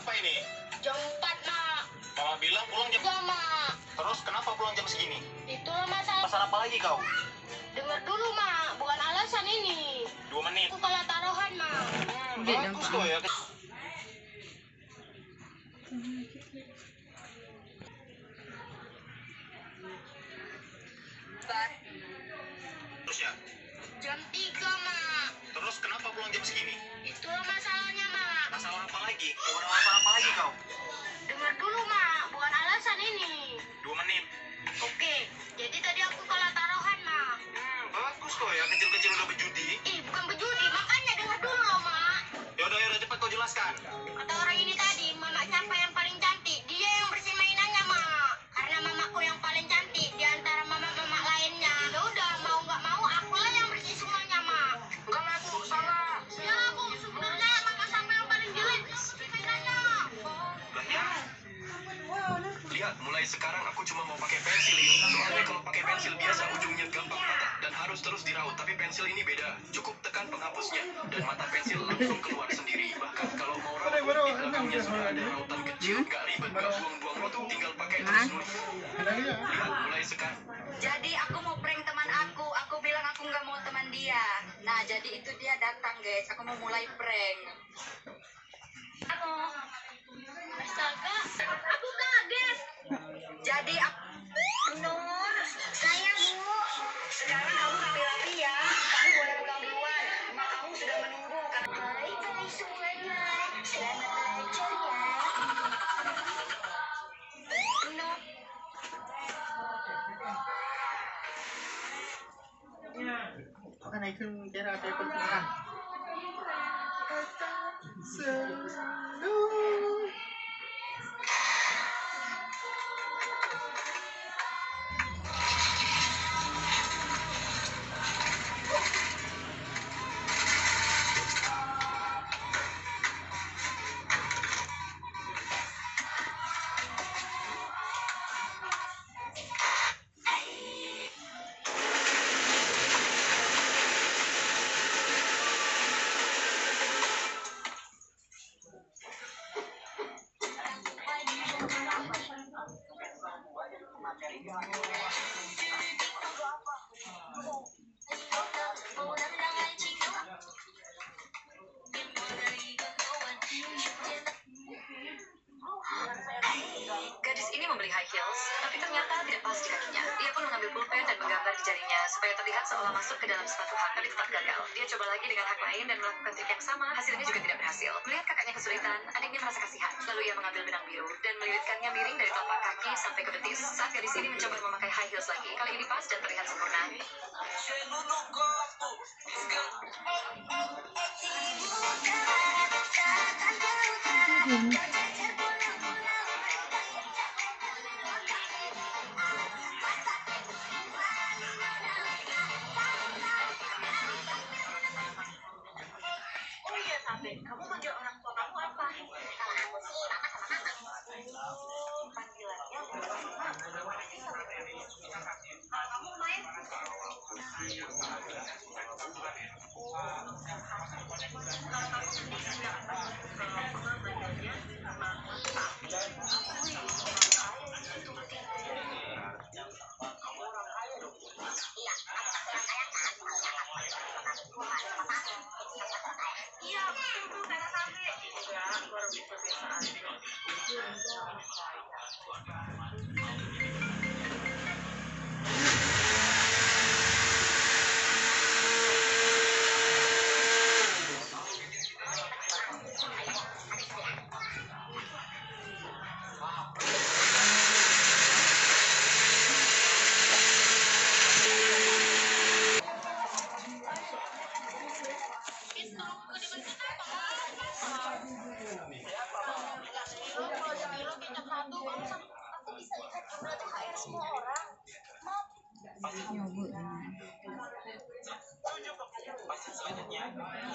berapa ini? Jam 4, Mak. Mama bilang pulang jam... Enggak, Mak. Terus kenapa pulang jam segini? Itulah masalah. Masalah apa lagi kau? Dengar dulu, Mak. Bukan alasan ini. 2 menit. Aku kalah taruhan, Mak. Bagus kok ya. Terus ya? Jam 3, Mak. Terus kenapa pulang jam segini? Itulah masalahnya, Mak. Masalah apa lagi? Kau ada masalah apa lagi kau? Dengar dulu, Mak. Bukan alasan ini. 2 menit. Oke. Jadi tadi aku kalah taruhan, Mak. Bagus kok ya. Kecil-kecil udah berjudi. Ih, bukan berjudi. Makanya dengar dulu, Mak. Yaudah cepat kau jelaskan. Kata orang ini tadi, mama siapa yang paling cantik? Dia yang bersih mainannya, Mak. Karena mamaku yang paling cantik di antara mama-mama lainnya. Ya udah, mau nggak mau, akulah yang bersih semuanya, Mak. Enggak lah Bu, salah. Ya, Bu, sebenarnya mama siapa yang paling jelek? Bersih mainannya. Lah ya. Lihat, mulai sekarang aku cuma mau pakai pensil ini. Soalnya kalau pakai pensil biasa ujungnya gampang patah dan harus terus diraut. Tapi pensil ini beda. Cukup tekan penghapusnya dan mata pensil langsung keluar sendiri. Bahkan kalau mau raut, di belakangnya sudah ada rautan kecil. Gak ribet, gak buang-buang waktu. Tinggal pakai terus nulis. Lihat, mulai sekarang. Jadi aku mau prank teman aku. Aku bilang aku nggak mau teman dia. Nah, jadi itu dia datang, guys. Aku mau mulai prank. Astaga, aku kaget. Jadi aku... Nur, saya Bu. Sekarang kamu rapi-rapi ya. Kamu boleh pulang duluan. Emak kamu sudah menunggu. Hai semuanya, selamat belajar ya. Nur. Cái này không cái ra cái con à. Gadis ini membeli high heels, tapi ternyata tidak pas di kakinya. Dia pun mengambil pulpen dan menggambar di jarinya supaya terlihat seolah masuk ke dalam sepatu hak, tapi tetap gagal. Dia coba lagi dengan hak lain dan melakukan trik yang sama, hasilnya juga tidak berhasil. Melihat kakaknya kesulitan, adiknya merasa kasihan. Lalu ia mengambil benang biru dan melilitkannya miring dari telapak kaki sampai ke betis. Saat gadis ini mencoba memakai high heels lagi, kali ini pas dan terlihat sempurna. Oh iya, Sabe, kamu manggil orang tua kamu apa? Kalau aku sih, mama sama mama. Panggilannya mama. Kalau kamu main? Kalau kamu sendiri bilang apa? Kalau mama manggilnya mama. Iya, kamu pasti orang kaya kan? Iya, betul kata Sabe. Enggak, baru bisa biasa aja. Nyoba.